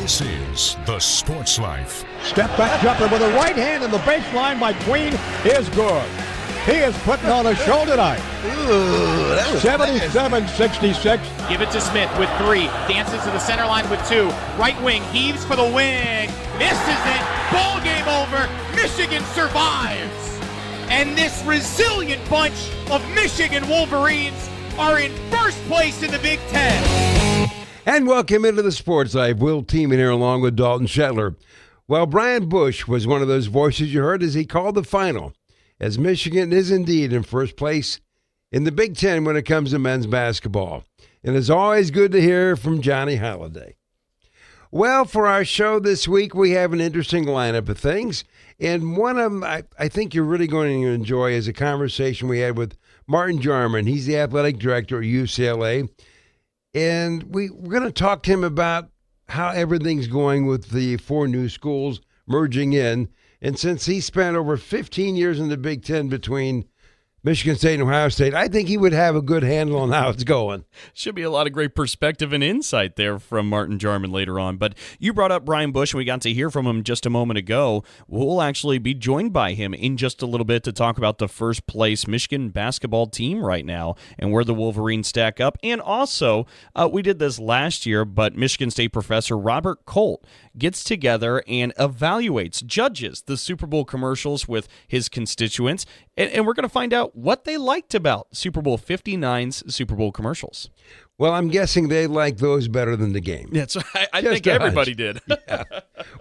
This is The Sports Life. Step back jumper with a right hand in the baseline by Queen is good. He is putting on a show tonight. 77-66. Give it to Smith with 3. Dances to the center line with 2. Right wing heaves for the win. Misses it. Ball game over. Michigan survives. And this resilient bunch of Michigan Wolverines are in first place in the Big Ten. And welcome into the Sports Life. Will teaming here along with Dalton Shetler. Well, Brian Boesch was one of those voices you heard as he called the final, as Michigan is indeed in first place in the Big Ten when it comes to men's basketball. And it's always good to hear from Johnny Holiday. Well, for our show this week, we have an interesting lineup of things. And one of them I think you're really going to enjoy is a conversation we had with Martin Jarmond. He's the athletic director at UCLA. And we're going to talk to him about how everything's going with the 4 new schools merging in. And since he spent over 15 years in the Big Ten between Michigan State and Ohio State, I think he would have a good handle on how it's going. Should be a lot of great perspective and insight there from Martin Jarmond later on. But you brought up Brian Boesch, and we got to hear from him just a moment ago. We'll actually be joined by him in just a little bit to talk about the first place Michigan basketball team right now and where the Wolverines stack up. And also, we did this last year, but Michigan State professor Robert Kolt gets together and evaluates, judges the Super Bowl commercials with his constituents. And we're going to find out what they liked about Super Bowl 59's Super Bowl commercials. Well, I'm guessing they like those better than the game. That's I think everybody did. Yeah.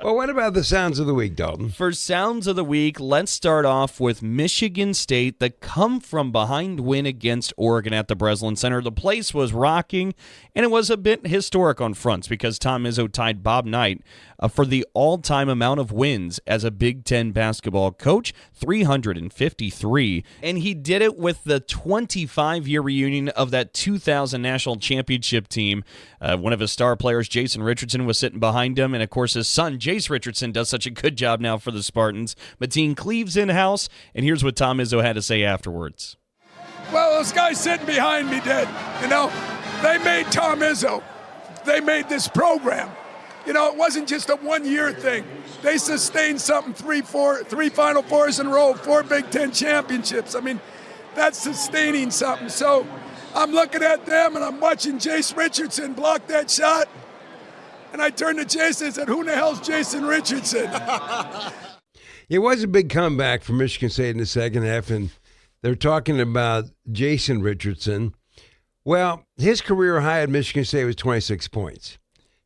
Well, what about the sounds of the week, Dalton? For sounds of the week, let's start off with Michigan State, the come-from-behind win against Oregon at the Breslin Center. The place was rocking, and it was a bit historic on fronts because Tom Izzo tied Bob Knight for the all-time amount of wins as a Big Ten basketball coach, 353. And he did it with the 25-year reunion of that 2000 national championship team. One of his star players, Jason Richardson, was sitting behind him, and of course his son, Jace Richardson, does such a good job now for the Spartans. Mateen Cleave's in-house, and here's what Tom Izzo had to say afterwards. Well, those guys sitting behind me did. You know, they made Tom Izzo. They made this program. You know, it wasn't just a one-year thing. They sustained something, three Final Fours in a row, 4 Big Ten championships. I mean, that's sustaining something. So I'm looking at them, and I'm watching Jace Richardson block that shot. And I turned to Jason and said, who the hell's Jason Richardson? It was a big comeback for Michigan State in the second half, and they're talking about Jason Richardson. Well, his career high at Michigan State was 26 points.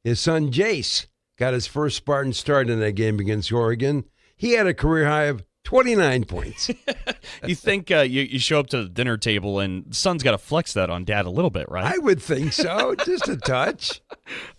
His son, Jace, got his first Spartan start in that game against Oregon. He had a career high of 29 points. You think you show up to the dinner table and son's got to flex that on dad a little bit, right? I would think so, just a touch.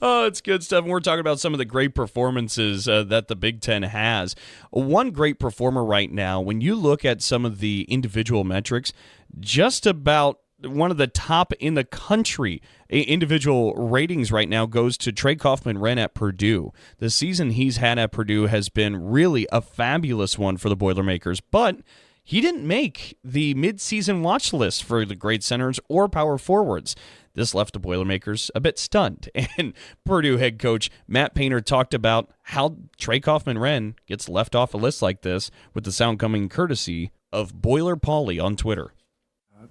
Oh, it's good stuff. And we're talking about some of the great performances that the Big Ten has. One great performer right now, when you look at some of the individual metrics, just about one of the top in the country individual ratings right now goes to Trey Kaufman-Renn at Purdue. The season he's had at Purdue has been really a fabulous one for the Boilermakers, but he didn't make the midseason watch list for the great centers or power forwards. This left the Boilermakers a bit stunned, and Purdue head coach Matt Painter talked about how Trey Kaufman-Renn gets left off a list like this, with the sound coming courtesy of Boiler Pauly on Twitter.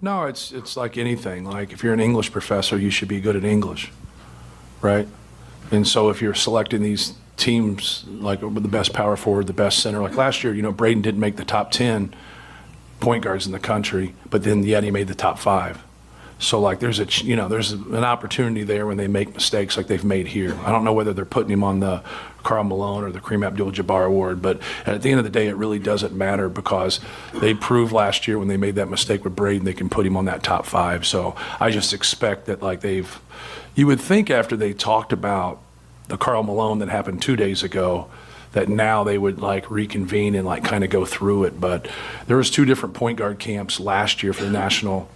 No, it's like anything. Like if you're an English professor, you should be good at English, right? And so if you're selecting these teams, like with the best power forward, the best center, like last year, you know, Braden didn't make the top 10 point guards in the country, but then yet he made the top 5. So like there's an opportunity there when they make mistakes like they've made here. I don't know whether they're putting him on the Karl Malone or the Kareem Abdul-Jabbar award, but at the end of the day, it really doesn't matter because they proved last year when they made that mistake with Braden, they can put him on that top 5. So I just expect that like you would think after they talked about the Karl Malone that happened 2 days ago, that now they would like reconvene and like kind of go through it. But there was 2 different point guard camps last year for the national,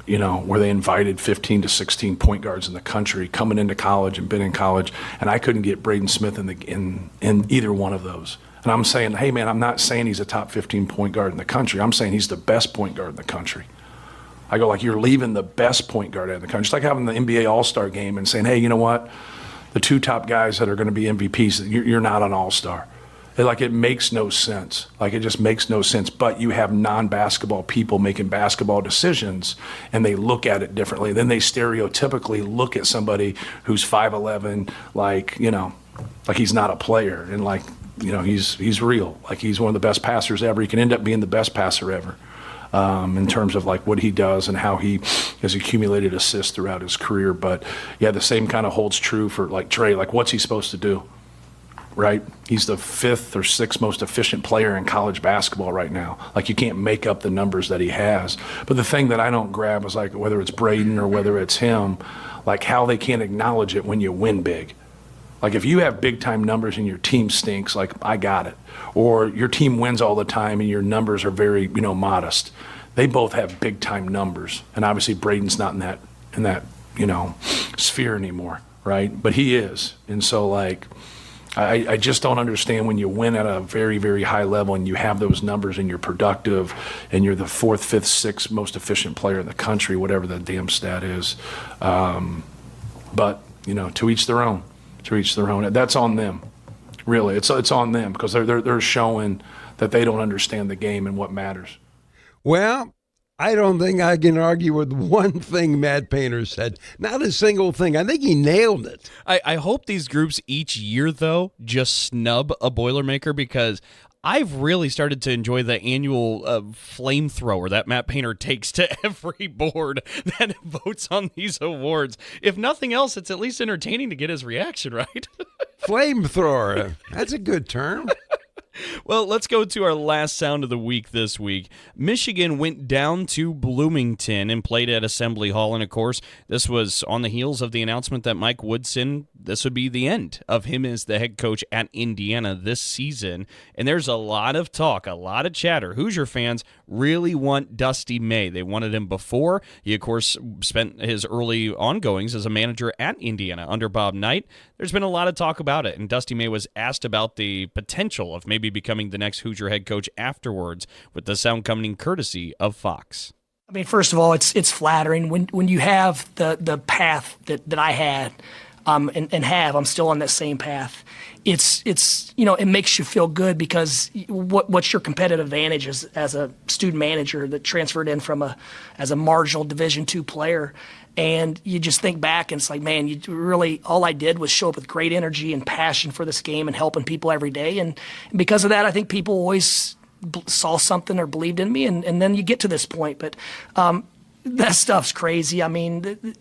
you know, where they invited 15 to 16 point guards in the country coming into college and been in college, and I couldn't get Braden Smith in either one of those. And I'm saying, hey man, I'm not saying he's a top 15 point guard in the country. I'm saying he's the best point guard in the country. I go like, you're leaving the best point guard out of the country. It's like having the NBA All-Star game and saying, hey, you know what? the 2 top guys that are going to be MVPs, you're not an all-star. It makes no sense. It just makes no sense. But you have non-basketball people making basketball decisions, and they look at it differently. Then they stereotypically look at somebody who's 5'11", like he's not a player, and he's real. He's one of the best passers ever. He can end up being the best passer ever. In terms of what he does and how he has accumulated assists throughout his career. But yeah, the same kind of holds true for Trey. What's he supposed to do? Right? He's the 5th or 6th most efficient player in college basketball right now. You can't make up the numbers that he has. But the thing that I don't grab is whether it's Braden or whether it's him, how they can't acknowledge it when you win big. If you have big time numbers and your team stinks, I got it. Or your team wins all the time and your numbers are very, modest. They both have big time numbers. And obviously Braden's not in that sphere anymore, right? But he is. And so I just don't understand when you win at a very, very high level and you have those numbers and you're productive and you're the 4th, 5th, 6th most efficient player in the country, whatever the damn stat is. But, to each their own. To each their own. That's on them, really. It's on them because they're showing that they don't understand the game and what matters. Well, I don't think I can argue with one thing Matt Painter said. Not a single thing. I think he nailed it. I hope these groups each year, though, just snub a Boilermaker because I've really started to enjoy the annual flamethrower that Matt Painter takes to every board that votes on these awards. If nothing else, it's at least entertaining to get his reaction, right? Flamethrower. That's a good term. Well, let's go to our last sound of the week this week. Michigan went down to Bloomington and played at Assembly Hall. And, of course, this was on the heels of the announcement that Mike Woodson, this would be the end of him as the head coach at Indiana this season. And there's a lot of talk, a lot of chatter. Hoosier fans really want Dusty May. They wanted him before. He, of course, spent his early ongoings as a manager at Indiana under Bob Knight. There's been a lot of talk about it, and Dusty May was asked about the potential of maybe becoming the next Hoosier head coach afterwards, with the sound coming courtesy of Fox. I mean, first of all, it's flattering when you have the path that I had and have. I'm still on that same path. It's it makes you feel good because what's your competitive advantage as a student manager that transferred in as a marginal Division II player. And you just think back and it's man, you really, all I did was show up with great energy and passion for this game and helping people every day. And because of that, I think people always saw something or believed in me. And then you get to this point. But that stuff's crazy. I mean,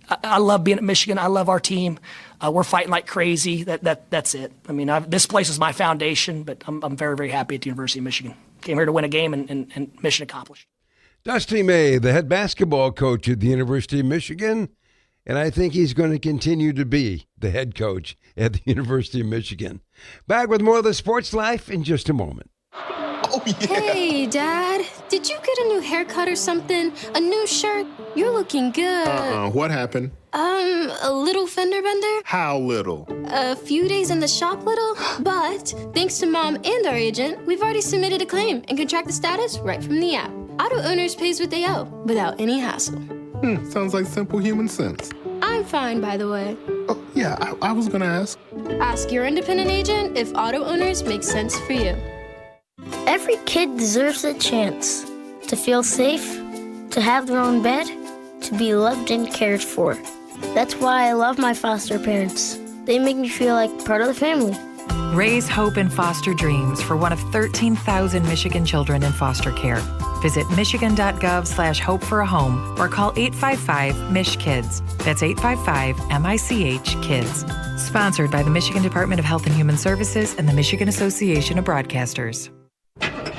I love being at Michigan. I love our team. We're fighting like crazy. That's it. I mean, this place is my foundation, but I'm very, very happy at the University of Michigan. Came here to win a game and mission accomplished. Dusty May, the head basketball coach at the University of Michigan, and I think he's going to continue to be the head coach at the University of Michigan. Back with more of the Sports Life in just a moment. Oh, yeah. Hey, Dad. Did you get a new haircut or something? A new shirt? You're looking good. What happened? A little fender bender? How little? A few days in the shop little, but thanks to Mom and our agent, we've already submitted a claim and can track the status right from the app. Auto Owners pays what they owe without any hassle. Sounds like simple human sense. I'm fine, by the way. Oh, yeah, I was gonna ask. Ask your independent agent if Auto Owners makes sense for you. Every kid deserves a chance to feel safe, to have their own bed, to be loved and cared for. That's why I love my foster parents. They make me feel like part of the family. Raise hope and foster dreams for one of 13,000 Michigan children in foster care. Visit michigan.gov/hope for a home or call 855-MICH-KIDS. That's 855-MICH-KIDS. Sponsored by the Michigan Department of Health and Human Services and the Michigan Association of Broadcasters.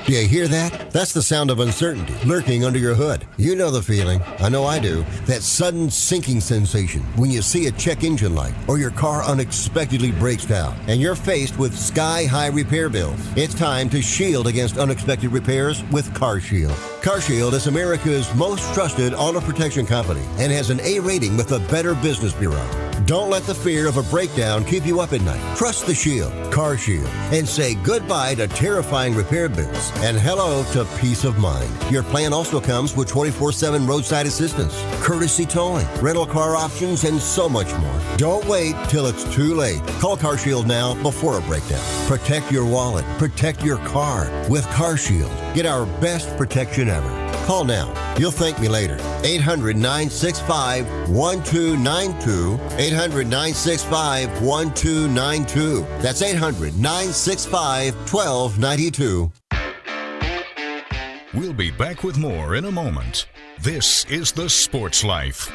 Do you hear that? That's the sound of uncertainty lurking under your hood. You know the feeling. I know I do. That sudden sinking sensation when you see a check engine light or your car unexpectedly breaks down and you're faced with sky-high repair bills. It's time to shield against unexpected repairs with CarShield. CarShield is America's most trusted auto protection company and has an A rating with the Better Business Bureau. Don't let the fear of a breakdown keep you up at night. Trust the Shield, Car Shield, and say goodbye to terrifying repair bills and hello to peace of mind. Your plan also comes with 24/7 roadside assistance, courtesy towing, rental car options, and so much more. Don't wait till it's too late. Call Car Shield now before a breakdown. Protect your wallet. Protect your car with Car Shield. Get our best protection ever. Call now. You'll thank me later. 800-965-1292. 800-965-1292. That's 800-965-1292. We'll be back with more in a moment. This is The Sports Life.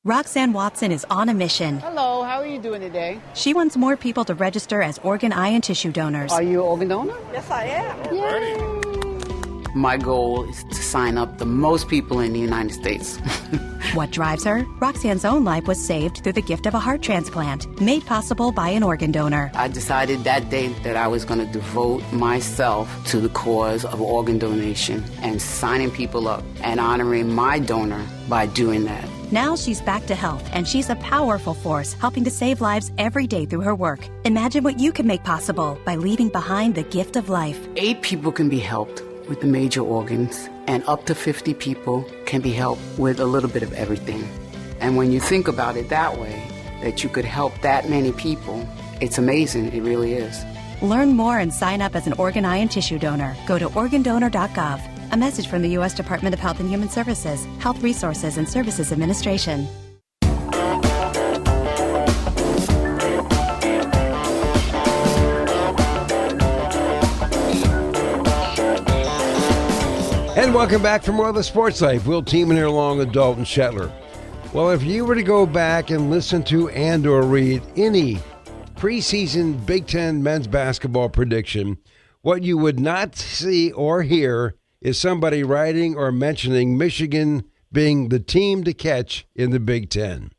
Roxanne Watson is on a mission. Hello, how are you doing today? She wants more people to register as organ, eye, and tissue donors. Are you an organ donor? Yes, I am. Yay. My goal is to sign up the most people in the United States. What drives her? Roxanne's own life was saved through the gift of a heart transplant, made possible by an organ donor. I decided that day that I was going to devote myself to the cause of organ donation and signing people up and honoring my donor by doing that. Now she's back to health, and she's a powerful force helping to save lives every day through her work. Imagine what you can make possible by leaving behind the gift of life. 8 people can be helped with the major organs, and up to 50 people can be helped with a little bit of everything. And when you think about it that way, that you could help that many people, it's amazing. It really is. Learn more and sign up as an organ, eye, and tissue donor. Go to organdonor.gov. A message from the U.S. Department of Health and Human Services, Health Resources and Services Administration. And welcome back for more of The Sports Life. Will Teeman here along with Dalton Shetler. Well, if you were to go back and listen to and or read any preseason Big Ten men's basketball prediction, what you would not see or hear is somebody writing or mentioning Michigan being the team to catch in the Big Ten.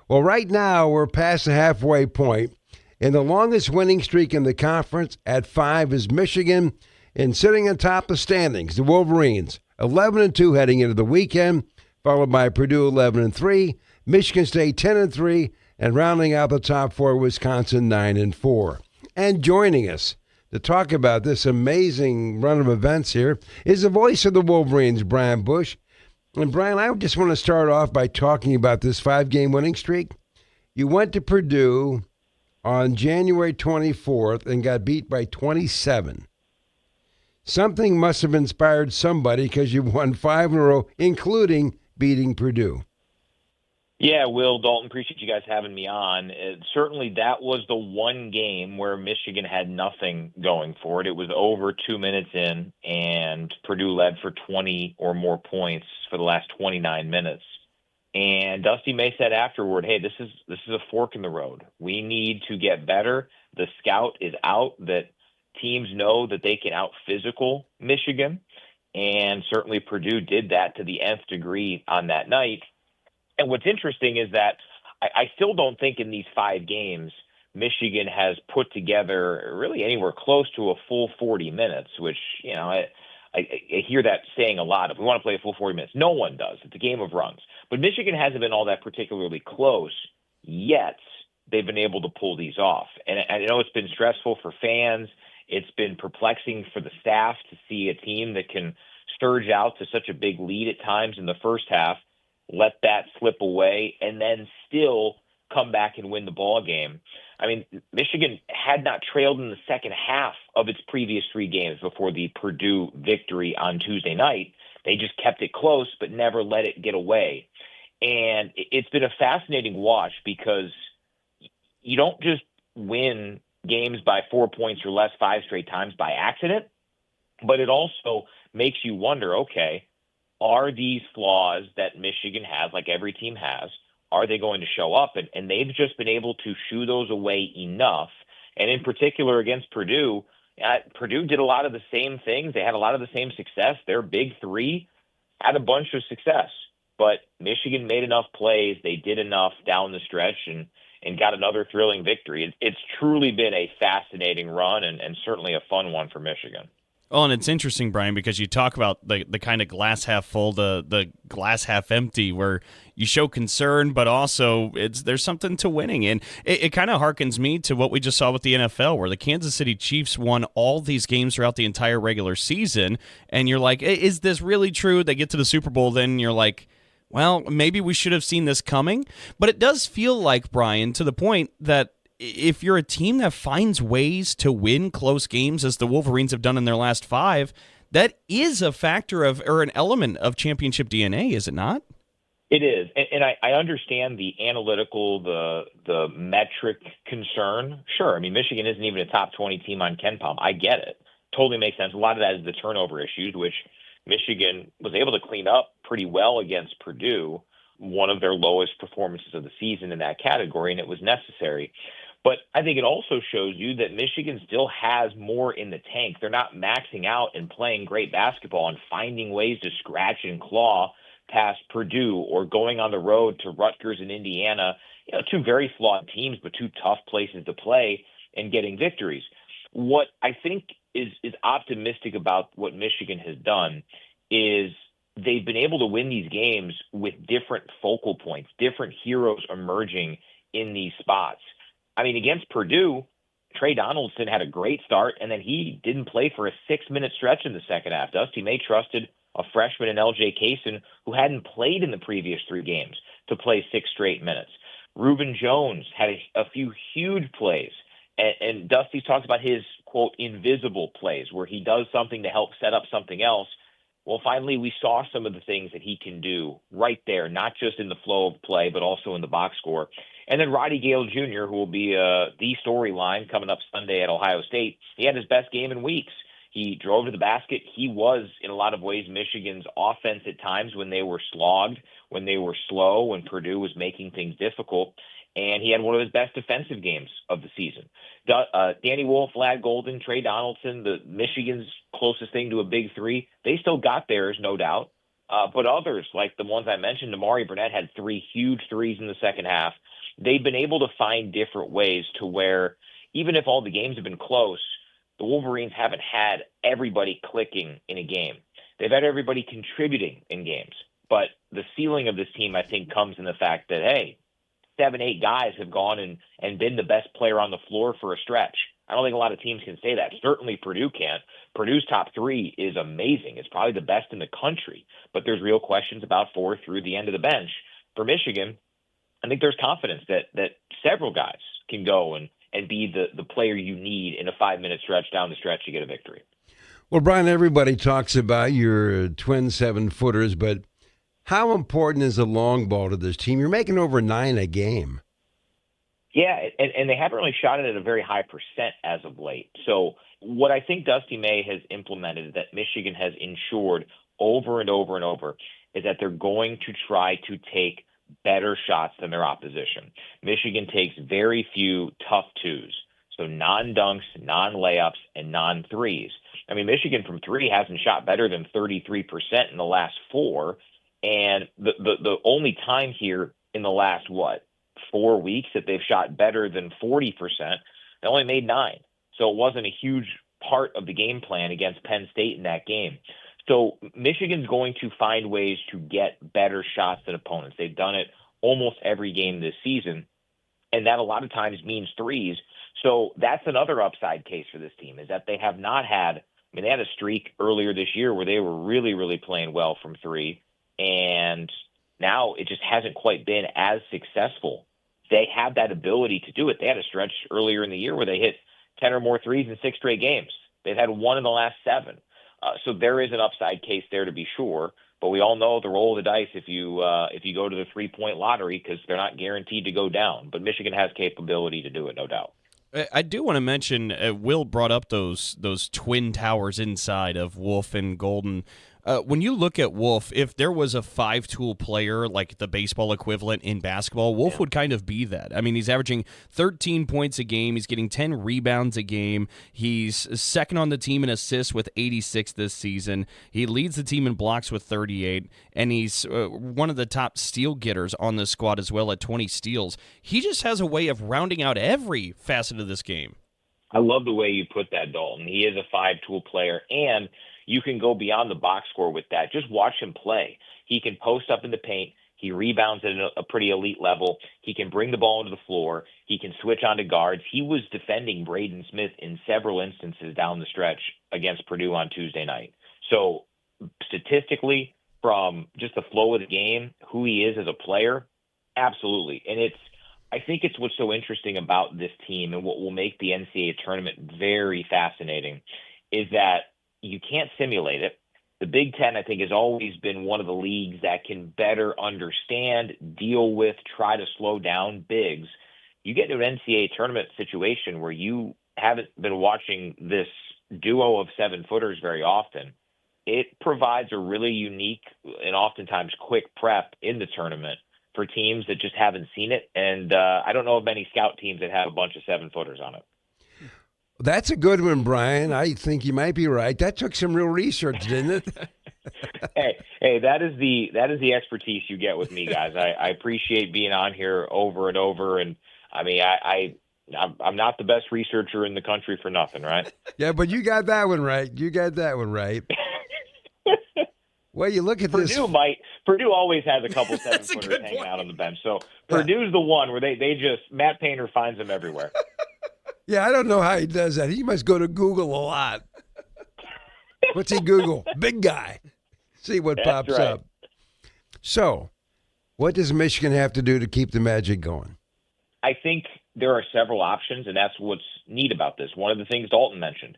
Well, right now we're past the halfway point, and the longest winning streak in the conference at 5 is Michigan, and sitting on top of standings, the Wolverines, 11-2 heading into the weekend, followed by Purdue 11-3, Michigan State 10-3, and rounding out the top 4, Wisconsin 9-4. And joining us to talk about this amazing run of events here is the voice of the Wolverines, Brian Boesch. And Brian, I just want to start off by talking about this 5-game winning streak. You went to Purdue on January 24th and got beat by 27. Something must have inspired somebody because you won 5 in a row, including beating Purdue. Yeah, Will, Dalton, appreciate you guys having me on. Certainly that was the one game where Michigan had nothing going for it. It was over 2 minutes in, and Purdue led for 20 or more points for the last 29 minutes. And Dusty May said afterward, hey, this is a fork in the road. We need to get better. The scout is out that teams know that they can out-physical Michigan, and certainly Purdue did that to the nth degree on that night. And what's interesting is that I still don't think in these 5 games Michigan has put together really anywhere close to a full 40 minutes, which, you know, I hear that saying a lot. If we want to play a full 40 minutes, no one does. It's a game of runs. But Michigan hasn't been all that particularly close, yet they've been able to pull these off. And I know it's been stressful for fans. It's been perplexing for the staff to see a team that can surge out to such a big lead at times in the first half, let that slip away, and then still come back and win the ball game. I mean, Michigan had not trailed in the second half of its previous 3 games before the Purdue victory on Tuesday night. They just kept it close, but never let it get away. And it's been a fascinating watch because you don't just win games by 4 points or less 5 straight times by accident, but it also makes you wonder, okay, are these flaws that Michigan has, like every team has, are they going to show up? And they've just been able to shoo those away enough. And in particular against Purdue, Purdue did a lot of the same things. They had a lot of the same success. Their big 3 had a bunch of success. But Michigan made enough plays. They did enough down the stretch and got another thrilling victory. It's truly been a fascinating run and certainly a fun one for Michigan. Oh, and it's interesting, Brian, because you talk about the kind of glass half full, the glass half empty, where you show concern, but also there's something to winning. And it kind of harkens me to what we just saw with the NFL, where the Kansas City Chiefs won all these games throughout the entire regular season. And you're like, is this really true? They get to the Super Bowl, then you're like, well, maybe we should have seen this coming. But it does feel like, Brian, to the point that if you're a team that finds ways to win close games, as the Wolverines have done in their last 5, that is a factor of, or an element of championship DNA, is it not? It is. And I understand the analytical, the metric concern. Sure. I mean, Michigan isn't even a top 20 team on KenPom. I get it. Totally makes sense. A lot of that is the turnover issues, which Michigan was able to clean up pretty well against Purdue, one of their lowest performances of the season in that category, and it was necessary. But I think it also shows you that Michigan still has more in the tank. They're not maxing out and playing great basketball and finding ways to scratch and claw past Purdue or going on the road to Rutgers and Indiana, two very flawed teams, but two tough places to play, and getting victories. What I think is optimistic about what Michigan has done is they've been able to win these games with different focal points, different heroes emerging in these spots. I mean, against Purdue, Trey Donaldson had a great start, and then he didn't play for a 6-minute stretch in the second half. Dusty May trusted a freshman in L.J. Kaysen, who hadn't played in the previous 3 games, to play 6 straight minutes. Reuben Jones had a few huge plays, and Dusty talks about his, quote, invisible plays, where he does something to help set up something else. Well, finally, we saw some of the things that he can do right there, not just in the flow of play, but also in the box score. And then Roddy Gale Jr., who will be the storyline coming up Sunday at Ohio State, he had his best game in weeks. He drove to the basket. He was, in a lot of ways, Michigan's offense at times when they were slogged, when they were slow, when Purdue was making things difficult. And he had one of his best defensive games of the season. Danny Wolf, Lad Golden, Trey Donaldson, the Michigan's closest thing to a big 3, they still got theirs, no doubt. But others, like the ones I mentioned, Amari Burnett had 3 huge threes in the second half. They've been able to find different ways to where, even if all the games have been close, the Wolverines haven't had everybody clicking in a game. They've had everybody contributing in games. But the ceiling of this team, I think, comes in the fact that, hey, 7-8 guys have gone and been the best player on the floor for a stretch. I don't think a lot of teams can say that. Certainly Purdue can't. Purdue's top 3 is amazing. It's probably the best in the country. But there's real questions about 4 through the end of the bench. For Michigan, I think there's confidence that several guys can go and be the player you need in a 5-minute stretch down the stretch to get a victory. Well, Brian, everybody talks about your twin 7-footers, but how important is the long ball to this team? You're making over 9 a game. Yeah, and they haven't really shot it at a very high percent as of late. So what I think Dusty May has implemented, that Michigan has ensured over and over and over, is that they're going to try to take better shots than their opposition. Michigan takes very few tough 2s, so non-dunks, non-layups, and non-threes. I mean, Michigan from 3 hasn't shot better than 33% in the last 4, and the only time here in the last, 4 weeks that they've shot better than 40%, they only made 9. So it wasn't a huge part of the game plan against Penn State in that game. So Michigan's going to find ways to get better shots than opponents. They've done it almost every game this season, and that a lot of times means threes. So that's another upside case for this team, is that they have not had – they had a streak earlier this year where they were really, really playing well from 3, and now it just hasn't quite been as successful. They have that ability to do it. They had a stretch earlier in the year where they hit 10 or more threes in 6 straight games. They've had 1 in the last 7. So there is an upside case there to be sure, but we all know the roll of the dice if you go to the 3-point lottery, because they're not guaranteed to go down. But Michigan has capability to do it, no doubt. I do want to mention, Will brought up those twin towers inside of Wolf and Golden. When you look at Wolf, if there was a 5-tool player, like the baseball equivalent in basketball, Wolf would kind of be that. I mean, he's averaging 13 points a game. He's getting 10 rebounds a game. He's second on the team in assists with 86 this season. He leads the team in blocks with 38, and he's one of the top steal getters on this squad as well at 20 steals. He just has a way of rounding out every facet of this game. I love the way you put that, Dalton. He is a five-tool player, and you can go beyond the box score with that. Just watch him play. He can post up in the paint. He rebounds at a pretty elite level. He can bring the ball into the floor. He can switch onto guards. He was defending Braden Smith in several instances down the stretch against Purdue on Tuesday night. So statistically, from just the flow of the game, who he is as a player, absolutely. And I think it's what's so interesting about this team and what will make the NCAA tournament very fascinating is that you can't simulate it. The Big Ten, I think, has always been one of the leagues that can better understand, deal with, try to slow down bigs. You get into an NCAA tournament situation where you haven't been watching this duo of 7-footers very often. It provides a really unique and oftentimes quick prep in the tournament for teams that just haven't seen it. And I don't know of many scout teams that have a bunch of 7-footers on it. That's a good one, Brian. I think you might be right. That took some real research, didn't it? Hey, that is the expertise you get with me, guys. I appreciate being on here over and over. And I mean, I'm not the best researcher in the country for nothing, right? Yeah, but you got that one right. Well, you look at this. Purdue always has a couple 7-footers hanging out on the bench. So Purdue's the one where they just Matt Painter finds them everywhere. Yeah, I don't know how he does that. He must go to Google a lot. What's he Google? Big guy. See what pops up. So, what does Michigan have to do to keep the magic going? I think there are several options, and that's what's neat about this. One of the things Dalton mentioned,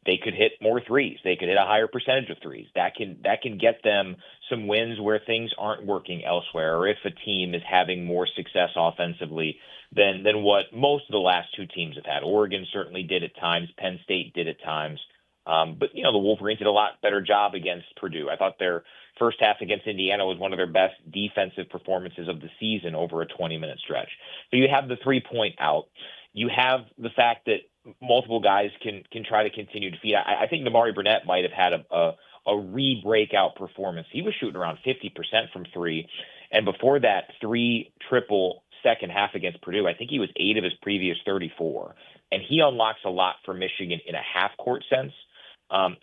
they could hit more threes. They could hit a higher percentage of threes. That can get them some wins where things aren't working elsewhere, or if a team is having more success offensively than what most of the last two teams have had. Oregon certainly did at times. Penn State did at times. But, the Wolverines did a lot better job against Purdue. I thought their first half against Indiana was one of their best defensive performances of the season over a 20-minute stretch. So you have the three-point out. You have the fact that multiple guys can try to continue to feed. I think Damari Burnett might have had a re-breakout performance. He was shooting around 50% from three. And before that, 3-triple second half against Purdue, I think he was 8 of his previous 34. And he unlocks a lot for Michigan in a half-court sense.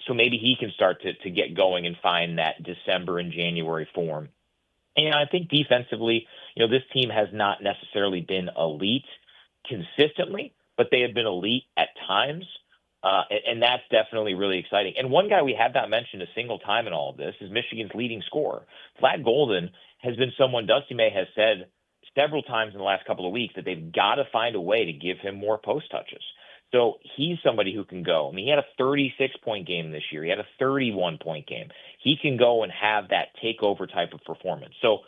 So maybe he can start to get going and find that December and January form. And I think defensively, this team has not necessarily been elite consistently, but they have been elite at times. And that's definitely really exciting. And one guy we have not mentioned a single time in all of this is Michigan's leading scorer. Vlad Golden has been someone Dusty May has said several times in the last couple of weeks that they've got to find a way to give him more post touches. So he's somebody who can go. I mean, he had a 36-point game this year. He had a 31-point game. He can go and have that takeover type of performance. So,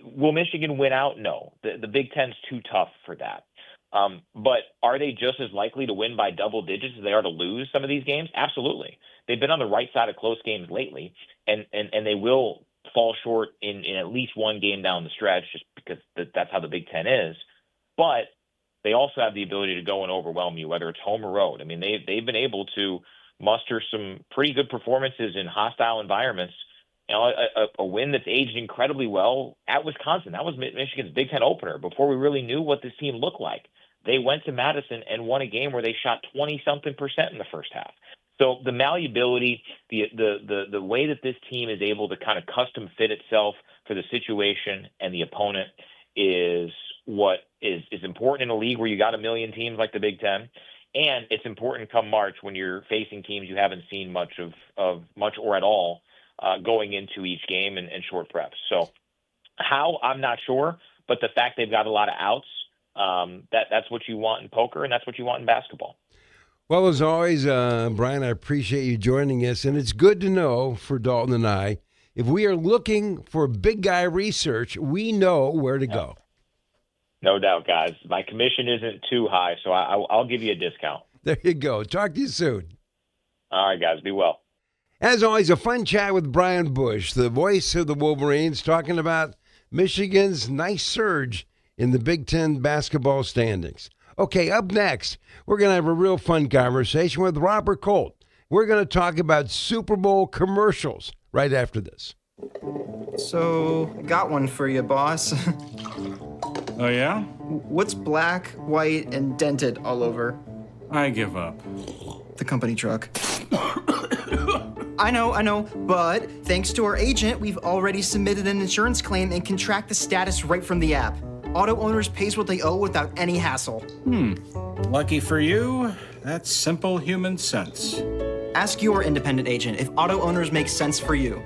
will Michigan win out? No. The Big Ten's too tough for that. But are they just as likely to win by double digits as they are to lose some of these games? Absolutely. They've been on the right side of close games lately, and they will fall short in at least one game down the stretch just because that's how the Big Ten is. But they also have the ability to go and overwhelm you, whether it's home or road. I mean, they've been able to muster some pretty good performances in hostile environments. A win that's aged incredibly well at Wisconsin. That was Michigan's Big Ten opener before we really knew what this team looked like. They went to Madison and won a game where they shot 20-something% in the first half. So the malleability, the way that this team is able to kind of custom fit itself for the situation and the opponent is what is important in a league where you got a million teams like the Big Ten. And it's important come March when you're facing teams you haven't seen much of much or at all going into each game and short preps. So how, I'm not sure, but the fact they've got a lot of outs, that's what you want in poker, and that's what you want in basketball. Well, as always, Brian, I appreciate you joining us, and it's good to know for Dalton and I, if we are looking for big guy research, we know where to go. No doubt, guys. My commission isn't too high, so I'll give you a discount. There you go. Talk to you soon. All right, guys. Be well. As always, a fun chat with Brian Boesch, the voice of the Wolverines, talking about Michigan's nice surge in the Big Ten basketball standings. Okay, up next, we're going to have a real fun conversation with Robert Kolt. We're going to talk about Super Bowl commercials right after this. So, got one for you, boss. Oh, yeah? What's black, white, and dented all over? I give up. The company truck. I know, but thanks to our agent, we've already submitted an insurance claim and can track the status right from the app. Auto Owners pays what they owe without any hassle. Lucky for you, that's simple human sense. Ask your independent agent if Auto Owners makes sense for you.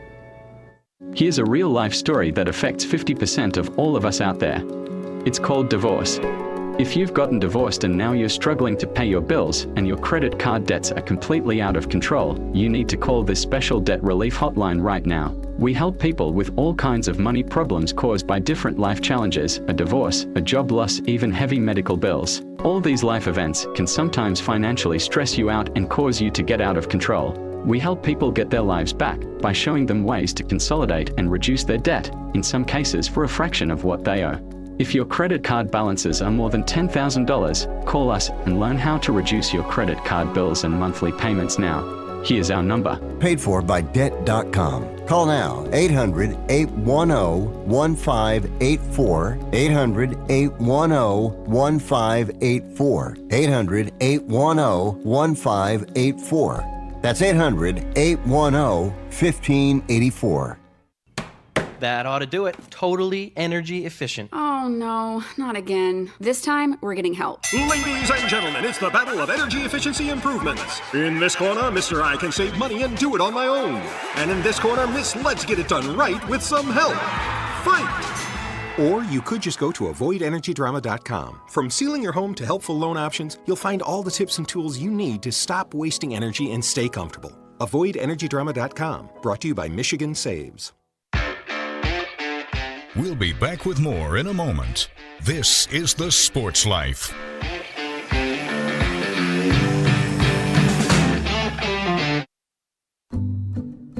Here's a real-life story that affects 50% of all of us out there. It's called divorce. If you've gotten divorced and now you're struggling to pay your bills and your credit card debts are completely out of control, you need to call this special debt relief hotline right now. We help people with all kinds of money problems caused by different life challenges, a divorce, a job loss, even heavy medical bills. All these life events can sometimes financially stress you out and cause you to get out of control. We help people get their lives back by showing them ways to consolidate and reduce their debt, in some cases for a fraction of what they owe. If your credit card balances are more than $10,000, call us and learn how to reduce your credit card bills and monthly payments now. Here's our number. Paid for by Debt.com. Call now, 800-810-1584, 800-810-1584, 800-810-1584. That's 800-810-1584. That ought to do it. Totally energy efficient. Oh no, not again. This time, we're getting help. Ladies and gentlemen, it's the battle of energy efficiency improvements. In this corner, Mr. I can save money and do it on my own. And in this corner, Miss Let's get it done right with some help. Fight! Or you could just go to avoidenergydrama.com. From sealing your home to helpful loan options, you'll find all the tips and tools you need to stop wasting energy and stay comfortable. Avoidenergydrama.com. Brought to you by Michigan Saves. We'll be back with more in a moment. This is The Sports Life.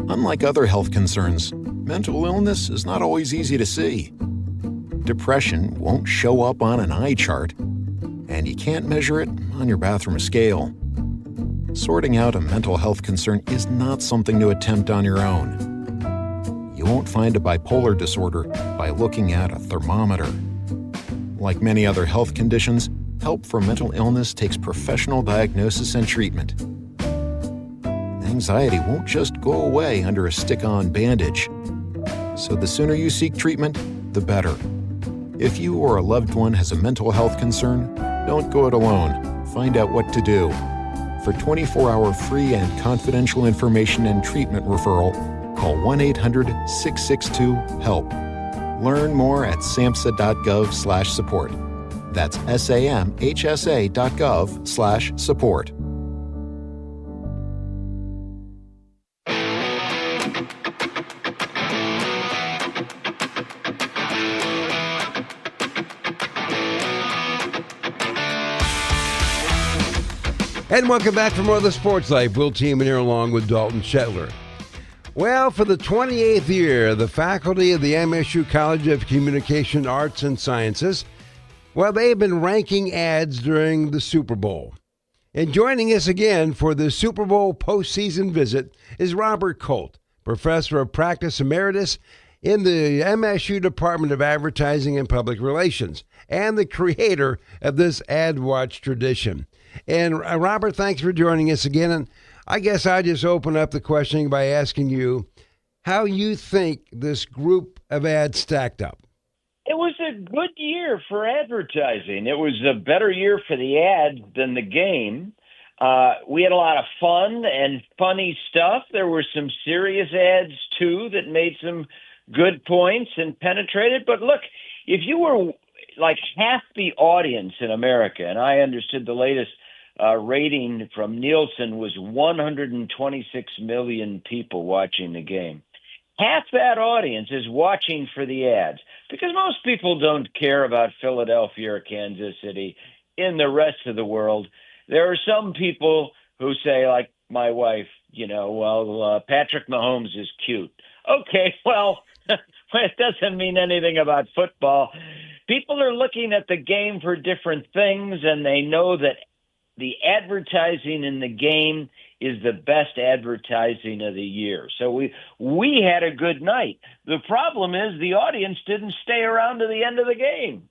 Unlike other health concerns, mental illness is not always easy to see. Depression won't show up on an eye chart, and you can't measure it on your bathroom scale. Sorting out a mental health concern is not something to attempt on your own. You won't find a bipolar disorder by looking at a thermometer. Like many other health conditions, help for mental illness takes professional diagnosis and treatment. Anxiety won't just go away under a stick-on bandage. So the sooner you seek treatment, the better. If you or a loved one has a mental health concern, don't go it alone. Find out what to do. For 24-hour free and confidential information and treatment referral, call 1-800-662-HELP. Learn more at samhsa.gov/support. That's samhsa.gov/support. And welcome back for more of The Sports Life. Will Team here along with Dalton Shetler. Well, for the 28th year, the faculty of the MSU College of Communication Arts and Sciences, well, they've been ranking ads during the Super Bowl. And joining us again for the Super Bowl postseason visit is Robert Kolt, Professor of Practice Emeritus in the MSU Department of Advertising and Public Relations, and the creator of this Ad Watch tradition. And Robert, thanks for joining us again. And I guess I just open up the questioning by asking you how you think this group of ads stacked up. It was a good year for advertising. It was a better year for the ads than the game. We had a lot of fun and funny stuff. There were some serious ads, too, that made some good points and penetrated. But look, if you were like half the audience in America, and I understood the latest rating from Nielsen was 126 million people watching the game. Half that audience is watching for the ads because most people don't care about Philadelphia or Kansas City. In the rest of the world, there are some people who say, like my wife, Patrick Mahomes is cute. Okay, well, it doesn't mean anything about football. People are looking at the game for different things, and they know that the advertising in the game is the best advertising of the year. So we had a good night. The problem is the audience didn't stay around to the end of the game.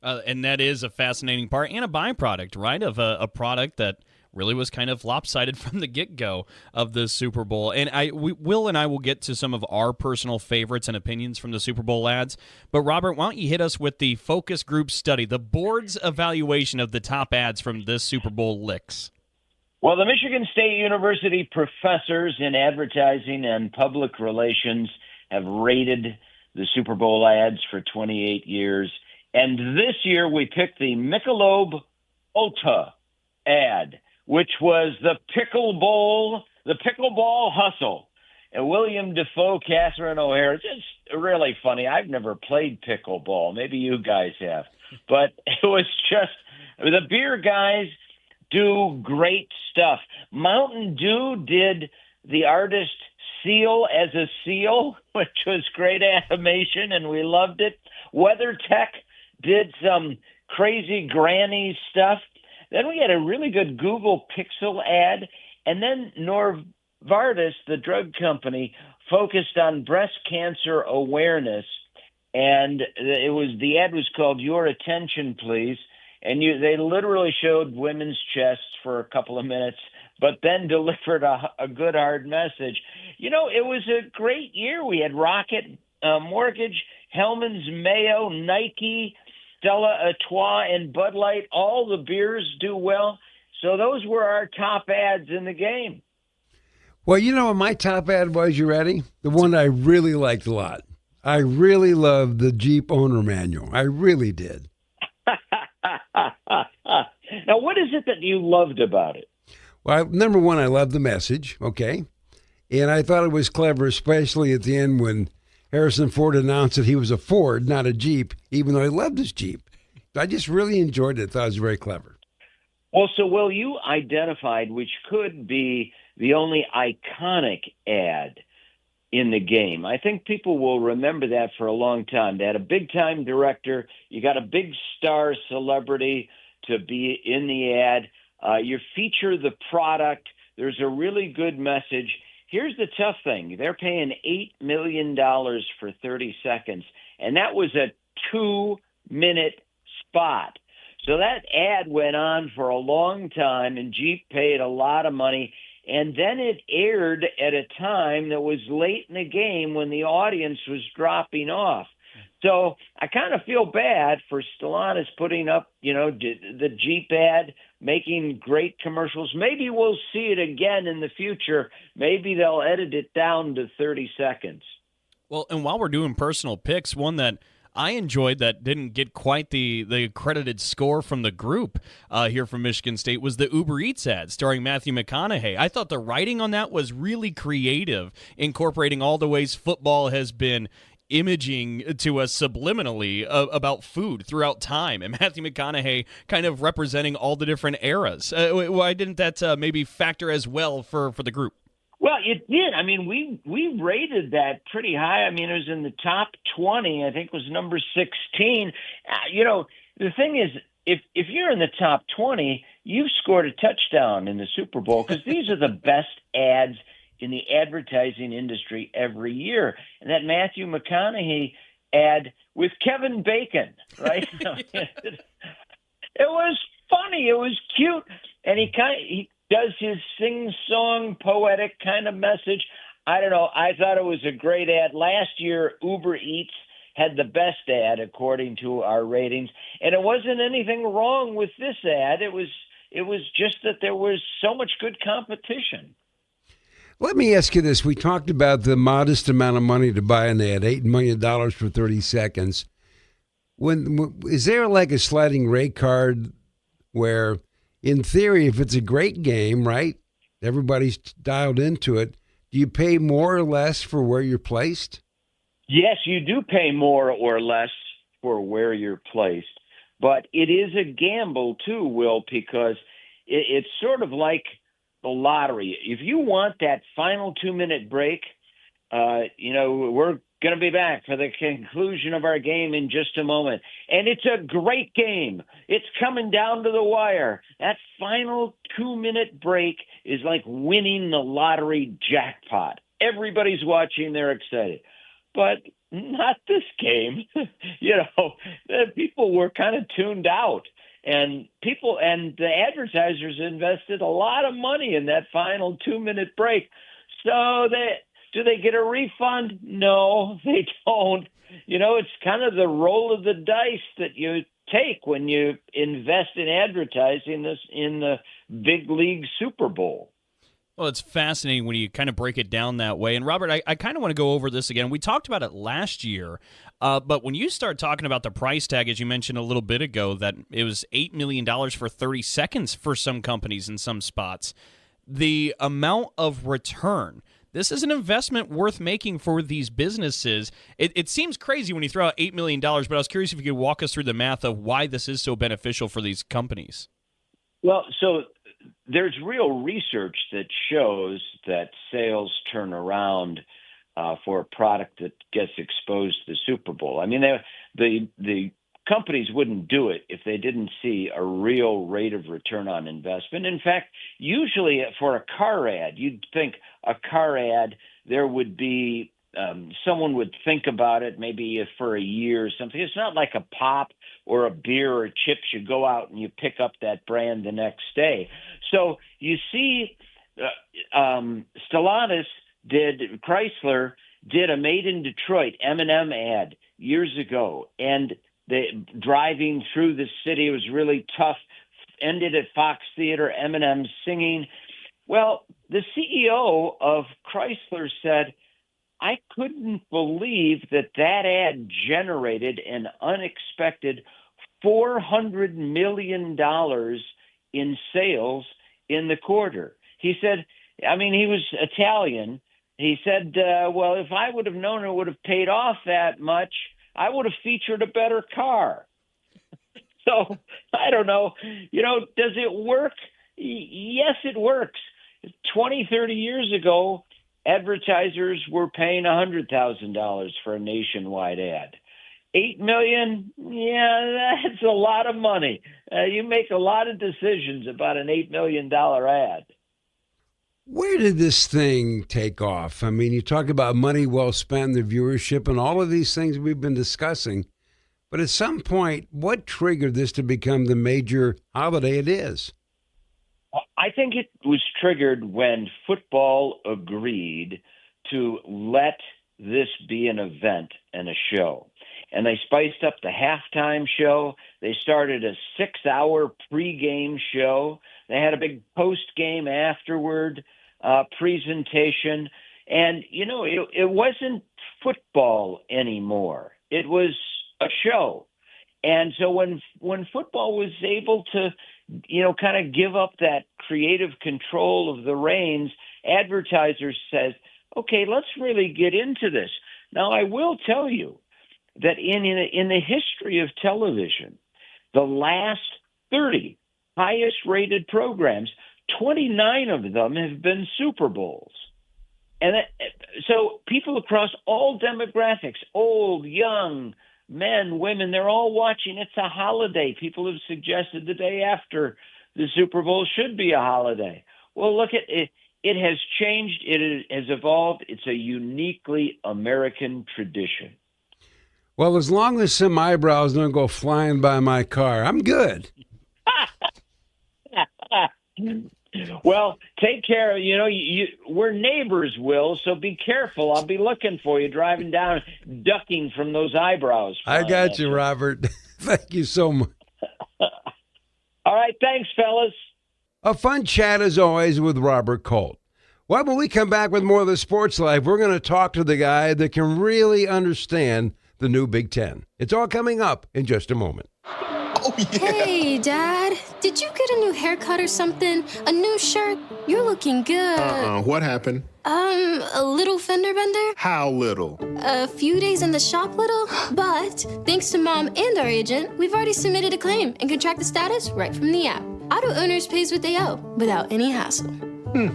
And that is a fascinating part and a byproduct, right, of a product that really was kind of lopsided from the get-go of the Super Bowl. And Will and I will get to some of our personal favorites and opinions from the Super Bowl ads. But, Robert, why don't you hit us with the focus group study, the board's evaluation of the top ads from this Super Bowl LIX? Well, the Michigan State University professors in advertising and public relations have rated the Super Bowl ads for 28 years. And this year we picked the Michelob Ultra ad, which was the pickleball hustle. And William Defoe, Catherine O'Hara, it's just really funny. I've never played pickleball. Maybe you guys have. But it was just, the beer guys do great stuff. Mountain Dew did the artist Seal as a seal, which was great animation, and we loved it. WeatherTech did some crazy granny stuff. Then we had a really good Google Pixel ad, and then Novartis, the drug company, focused on breast cancer awareness, and the ad was called "Your Attention, Please," and they literally showed women's chests for a couple of minutes, but then delivered a good hard message. You know, it was a great year. We had Rocket Mortgage, Hellman's Mayo, Nike, Stella Artois, and Bud Light. All the beers do well. So those were our top ads in the game. Well, you know what my top ad was, you ready? The one I really liked a lot. I really loved the Jeep owner manual. I really did. Now, what is it that you loved about it? Well, number one, I loved the message, okay? And I thought it was clever, especially at the end when Harrison Ford announced that he was a Ford, not a Jeep, even though he loved his Jeep. I just really enjoyed it. I thought it was very clever. Well, so, Will, you identified which could be the only iconic ad in the game. I think people will remember that for a long time. They had a big-time director. You got a big star celebrity to be in the ad. You feature the product. There's a really good message. Here's the tough thing. They're paying $8 million for 30 seconds, and that was a 2-minute spot. So that ad went on for a long time, and Jeep paid a lot of money, and then it aired at a time that was late in the game when the audience was dropping off. So I kind of feel bad for Stellantis putting up, the Jeep ad, making great commercials. Maybe we'll see it again in the future. Maybe they'll edit it down to 30 seconds. Well, and while we're doing personal picks, one that I enjoyed that didn't get quite the accredited score from the group here from Michigan State was the Uber Eats ad starring Matthew McConaughey. I thought the writing on that was really creative, incorporating all the ways football has been imaging to us subliminally about food throughout time, and Matthew McConaughey kind of representing all the different eras. Why didn't that maybe factor as well for the group? Well, it did. I mean, we rated that pretty high. I mean, it was in the top 20. I think it was number 16. The thing is, if you're in the top 20, you've scored a touchdown in the Super Bowl because these are the best ads in the advertising industry every year. And that Matthew McConaughey ad with Kevin Bacon, right? It was funny. It was cute. And he does his sing-song, poetic kind of message. I don't know. I thought it was a great ad. Last year, Uber Eats had the best ad according to our ratings. And it wasn't anything wrong with this ad. It was just that there was so much good competition. Let me ask you this. We talked about the modest amount of money to buy an ad, $8 million for 30 seconds. Is there like a sliding rate card where, in theory, if it's a great game, right, everybody's dialed into it, do you pay more or less for where you're placed? Yes, you do pay more or less for where you're placed. But it is a gamble, too, Will, because it's sort of like the lottery. If you want that final 2-minute break, we're going to be back for the conclusion of our game in just a moment. And it's a great game. It's coming down to the wire. That final 2-minute break is like winning the lottery jackpot. Everybody's watching. They're excited. But not this game. The people were kind of tuned out. And the advertisers invested a lot of money in that final 2-minute break. So do they get a refund? No, they don't. It's kind of the roll of the dice that you take when you invest in advertising this in the big league Super Bowl. Well, it's fascinating when you kind of break it down that way. And Robert, I kind of want to go over this again. We talked about it last year, but when you start talking about the price tag, as you mentioned a little bit ago, that it was $8 million for 30 seconds for some companies in some spots, the amount of return, this is an investment worth making for these businesses. It seems crazy when you throw out $8 million, but I was curious if you could walk us through the math of why this is so beneficial for these companies. Well, so there's real research that shows that sales turn around for a product that gets exposed to the Super Bowl. I mean, the companies wouldn't do it if they didn't see a real rate of return on investment. In fact, usually for a car ad, you'd think a car ad, there would be someone would think about it maybe for a year or something. It's not like a pop or a beer or chips. You go out and you pick up that brand the next day. So you see Chrysler did a Made in Detroit M&M ad years ago, and driving through the city, it was really tough, ended at Fox Theater, M&M singing. Well, the CEO of Chrysler said, I couldn't believe that ad generated an unexpected $400 million in sales in the quarter. He said, he was Italian. He said, well, if I would have known it would have paid off that much, I would have featured a better car. So I don't know. Does it work? Yes, it works. 20, 30 years ago, advertisers were paying $100,000 for a nationwide ad. $8 million, yeah, that's a lot of money. You make a lot of decisions about an $8 million ad. Where did this thing take off? I mean, you talk about money well spent, the viewership, and all of these things we've been discussing. But at some point, what triggered this to become the major holiday it is? I think it was triggered when football agreed to let this be an event and a show. And they spiced up the halftime show. They started a 6-hour pregame show. They had a big post-game afterward presentation. And, it wasn't football anymore. It was a show. And so when football was able to, kind of give up that creative control of the reins, advertisers said, okay, let's really get into this. Now, I will tell you that in the history of television, the last 30 highest rated programs, 29 of them have been Super Bowls. And so people across all demographics, old, young, men, women, they're all watching. It's a holiday. People have suggested the day after the Super Bowl should be a holiday. Well, look at it. It has changed. It has evolved. It's a uniquely American tradition. Well, as long as some eyebrows don't go flying by my car, I'm good. Well, take care. We're neighbors, Will, so be careful. I'll be looking for you driving down, ducking from those eyebrows. I got you, Robert. Thank you so much. All right, thanks, fellas. A fun chat, as always, with Robert Kolt. Well, when we come back with more of the Sports Life, we're going to talk to the guy that can really understand the new Big Ten. It's all coming up in just a moment. Oh, yeah. Hey, Dad. Did you get a new haircut or something? A new shirt? You're looking good. What happened? A little fender bender. How little? A few days in the shop little. But thanks to Mom and our agent, we've already submitted a claim and can track the status right from the app. Auto owners pays what they owe without any hassle.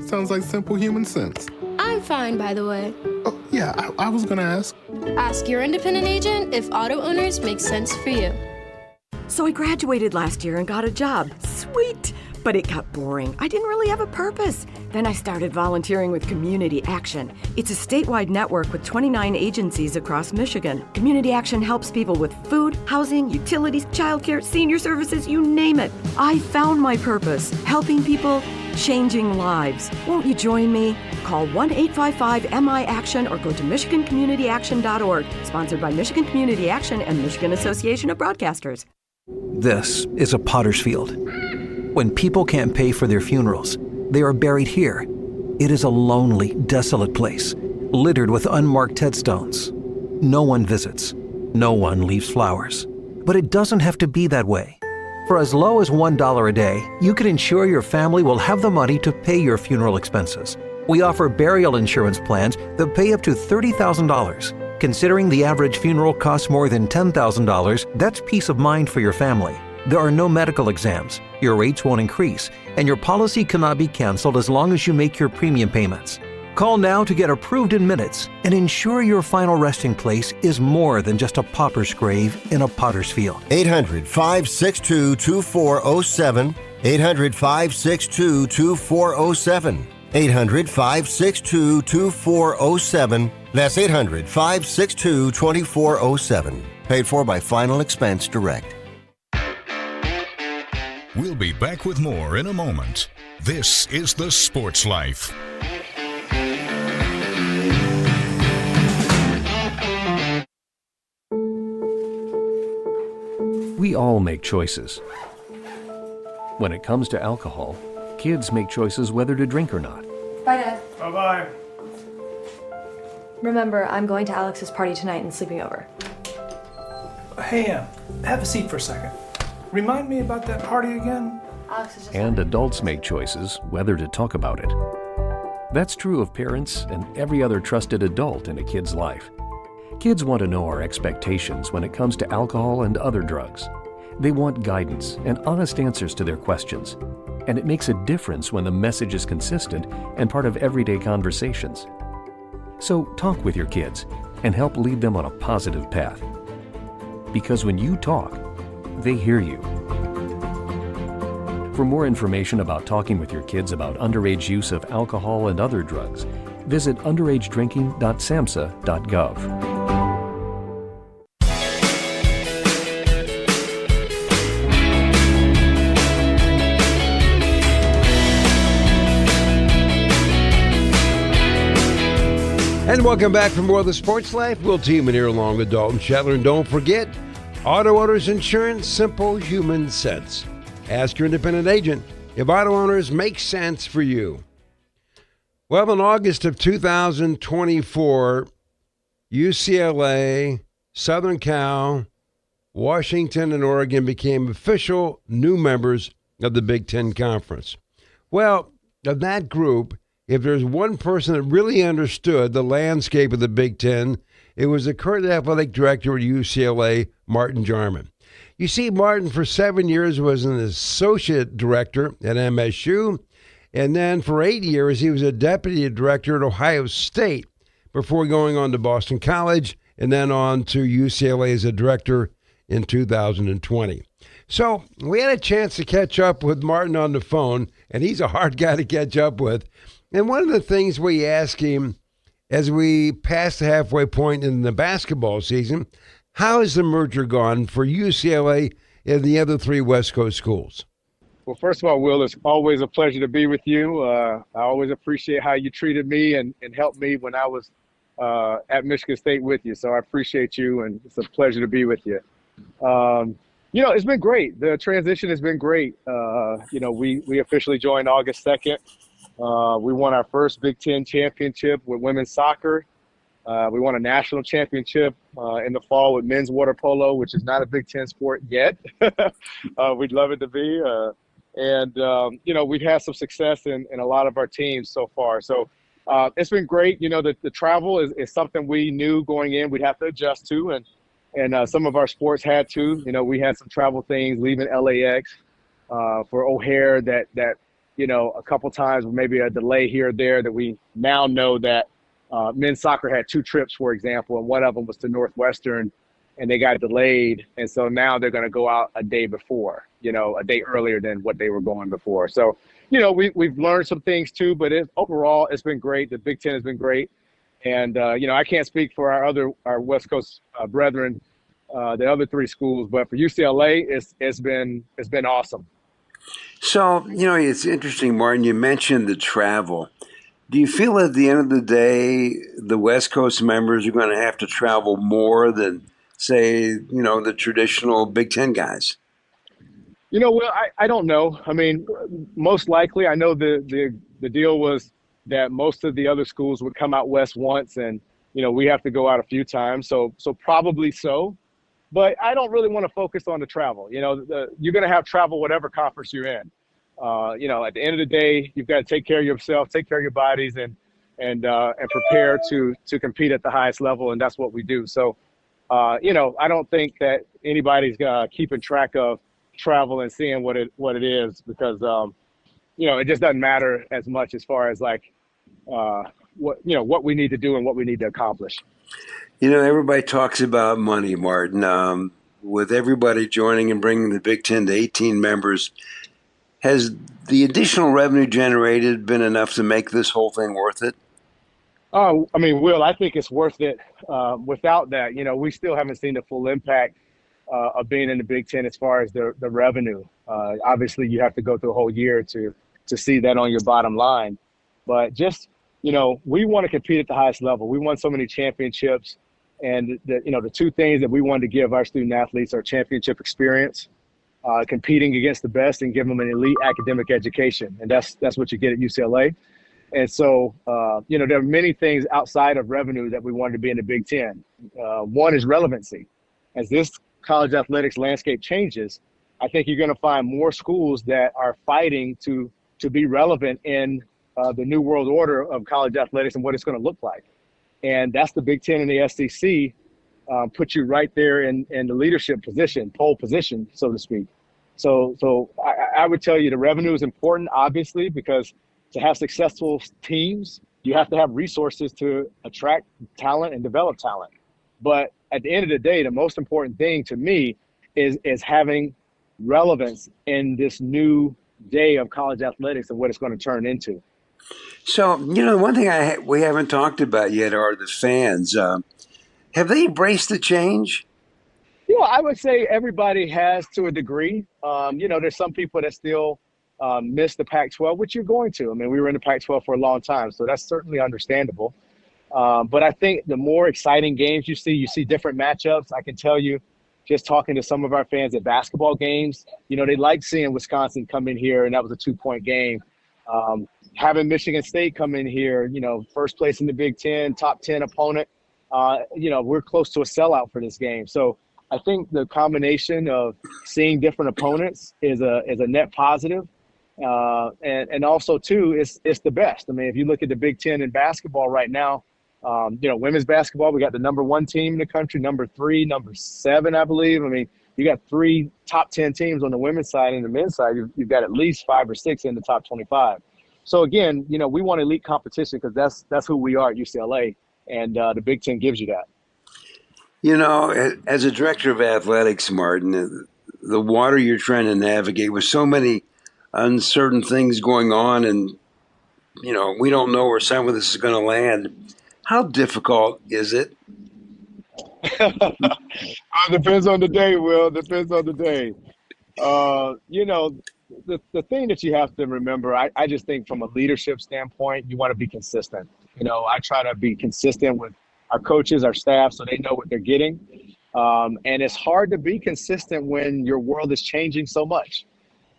Sounds like simple human sense. I'm fine, by the way. Oh, yeah, I was going to ask. Ask your independent agent if auto owners make sense for you. So I graduated last year and got a job. Sweet! But it got boring. I didn't really have a purpose. Then I started volunteering with Community Action. It's a statewide network with 29 agencies across Michigan. Community Action helps people with food, housing, utilities, childcare, senior services, you name it. I found my purpose, helping people, changing lives. Won't you join me? Call 1-855-MI-ACTION or go to MichiganCommunityAction.org. Sponsored by Michigan Community Action and Michigan Association of Broadcasters. This is a potter's field. When people can't pay for their funerals, they are buried here. It is a lonely, desolate place, littered with unmarked headstones. No one visits. No one leaves flowers. But it doesn't have to be that way. For as low as $1 a day, you can ensure your family will have the money to pay your funeral expenses. We offer burial insurance plans that pay up to $30,000. Considering the average funeral costs more than $10,000, that's peace of mind for your family. There are no medical exams, your rates won't increase, and your policy cannot be canceled as long as you make your premium payments. Call now to get approved in minutes and ensure your final resting place is more than just a pauper's grave in a potter's field. 800-562-2407. 800-562-2407. 800-562-2407. That's 800-562-2407. Paid for by Final Expense Direct. We'll be back with more in a moment. This is The Sports Life. We all make choices. When it comes to alcohol, kids make choices whether to drink or not. Bye, Dad. Bye-bye. Remember, I'm going to Alex's party tonight and sleeping over. Hey, have a seat for a second. Remind me about that party again? Alex is just... And adults make choices whether to talk about it. That's true of parents and every other trusted adult in a kid's life. Kids want to know our expectations when it comes to alcohol and other drugs. They want guidance and honest answers to their questions. And it makes a difference when the message is consistent and part of everyday conversations. So talk with your kids and help lead them on a positive path. Because when you talk, they hear you. For more information about talking with your kids about underage use of alcohol and other drugs, visit underagedrinking.samhsa.gov. And welcome back for more of The Sports Life. We'll team in here along with Dalton Shetler. And don't forget, Auto Owners Insurance, simple human sense. Ask your independent agent if auto owners make sense for you. Well, in August of 2024, UCLA, Southern Cal, Washington, and Oregon became official new members of the Big Ten Conference. Well, of that group, if there's one person that really understood the landscape of the Big Ten, it was the current athletic director at UCLA, Martin Jarmond. You see, Martin for 7 years was an associate director at MSU, and then for 8 years he was a deputy director at Ohio State before going on to Boston College and then on to UCLA as a director in 2020. So we had a chance to catch up with Martin on the phone, and he's a hard guy to catch up with. And one of the things we asked him as we passed the halfway point in the basketball season, how has the merger gone for UCLA and the other three West Coast schools? Well, first of all, Will, it's always a pleasure to be with you. I always appreciate how you treated me and helped me when I was at Michigan State with you. So I appreciate you, and it's a pleasure to be with you. It's been great. The transition has been great. We officially joined August 2nd. We won our first Big Ten championship with women's soccer. We won a national championship in the fall with men's water polo, which is not a Big Ten sport yet. We'd love it to be. We've had some success in a lot of our teams so far. So it's been great. The travel is something we knew going in we'd have to adjust to. And some of our sports had to. We had some travel things leaving LAX for O'Hare that a couple times, maybe a delay here or there, that we now know that men's soccer had two trips, for example, and one of them was to Northwestern and they got delayed. And so now they're going to go out a day before, a day earlier than what they were going before. So, we've learned some things too, but overall, it's been great. The Big Ten has been great. And, I can't speak for our West Coast brethren, the other three schools, but for UCLA, it's been awesome. So, it's interesting, Martin, you mentioned the travel. Do you feel at the end of the day, the West Coast members are going to have to travel more than, say, the traditional Big Ten guys? Well, I don't know. I mean, most likely, I know the deal was that most of the other schools would come out west once, and we have to go out a few times. So probably so. But I don't really want to focus on the travel. You're going to have travel whatever conference you're in. At the end of the day, you've got to take care of yourself, take care of your bodies, and prepare to compete at the highest level, and that's what we do. So, I don't think that anybody's keeping track of travel and seeing what it is, because it just doesn't matter as much as far as what we need to do and what we need to accomplish. Everybody talks about money, Martin. With everybody joining and bringing the Big Ten to 18 members, has the additional revenue generated been enough to make this whole thing worth it? Oh, I mean, Will, I think it's worth it. Without that, we still haven't seen the full impact of being in the Big Ten as far as the revenue. Obviously, you have to go through a whole year to see that on your bottom line. But just, we want to compete at the highest level. We won so many championships. And, the two things that we wanted to give our student athletes are championship experience, competing against the best, and give them an elite academic education. And that's what you get at UCLA. And so, there are many things outside of revenue that we wanted to be in the Big Ten. One is relevancy. As this college athletics landscape changes, I think you're going to find more schools that are fighting to be relevant in the new world order of college athletics and what it's going to look like. And that's the Big Ten and the SEC put you right there in the leadership position, pole position, so to speak. So I would tell you the revenue is important, obviously, because to have successful teams, you have to have resources to attract talent and develop talent. But at the end of the day, the most important thing to me is having relevance in this new day of college athletics and what it's going to turn into. So, one thing we haven't talked about yet are the fans. Have they embraced the change? I would say everybody has to a degree. There's some people that still miss the Pac-12, which you're going to. I mean, we were in the Pac-12 for a long time, so that's certainly understandable. But I think the more exciting games you see different matchups. I can tell you, just talking to some of our fans at basketball games, they like seeing Wisconsin come in here, and that was a 2-point game. Having Michigan State come in here, first place in the Big Ten, top 10 opponent, we're close to a sellout for this game. So I think the combination of seeing different opponents is a net positive. And also, too, it's the best. I mean, if you look at the Big Ten in basketball right now, women's basketball, we got the number 1 team in the country, number 3, number 7, I believe. I mean, you got 3 top 10 teams on the women's side, and the men's side, you've got at least 5 or 6 in the top 25. So again, we want elite competition because that's who we are at UCLA, and the Big Ten gives you that. As a director of athletics, Martin, the water you're trying to navigate with so many uncertain things going on, and we don't know where some of this is going to land. How difficult is it? Depends on the day, Will. Depends on the day. The thing that you have to remember, I just think from a leadership standpoint, you want to be consistent. I try to be consistent with our coaches, our staff, so they know what they're getting. And it's hard to be consistent when your world is changing so much.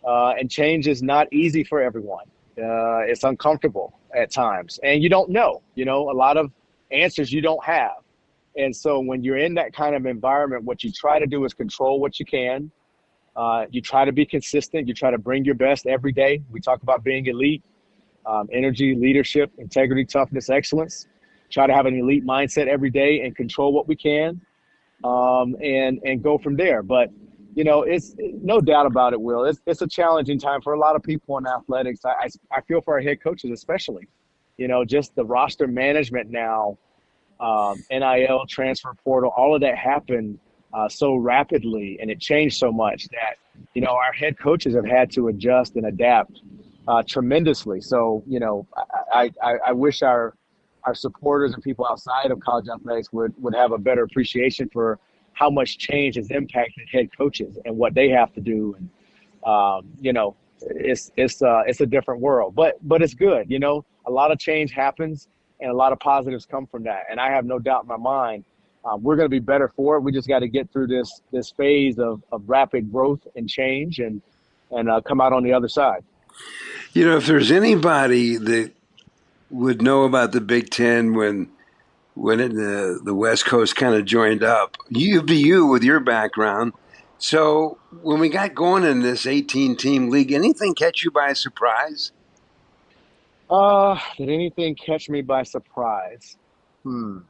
And change is not easy for everyone. It's uncomfortable at times. And you don't know, a lot of answers you don't have. And so when you're in that kind of environment, what you try to do is control what you can. You try to be consistent. You try to bring your best every day. We talk about being elite, energy, leadership, integrity, toughness, excellence. Try to have an elite mindset every day and control what we can, and go from there. But, it's no doubt about it, Will. It's a challenging time for a lot of people in athletics. I feel for our head coaches especially. Just the roster management now, NIL, transfer portal, all of that happened so rapidly, and it changed so much that, our head coaches have had to adjust and adapt tremendously. So, I wish our supporters and people outside of college athletics would have a better appreciation for how much change has impacted head coaches and what they have to do. And, it's a different world, but it's good. A lot of change happens and a lot of positives come from that. And I have no doubt in my mind, we're going to be better for it. We just got to get through this phase of rapid growth and change and come out on the other side. If there's anybody that would know about the Big Ten when the West Coast kind of joined up, you'd be you with your background. So when we got going in this 18-team league, anything catch you by surprise? Did anything catch me by surprise? Oh,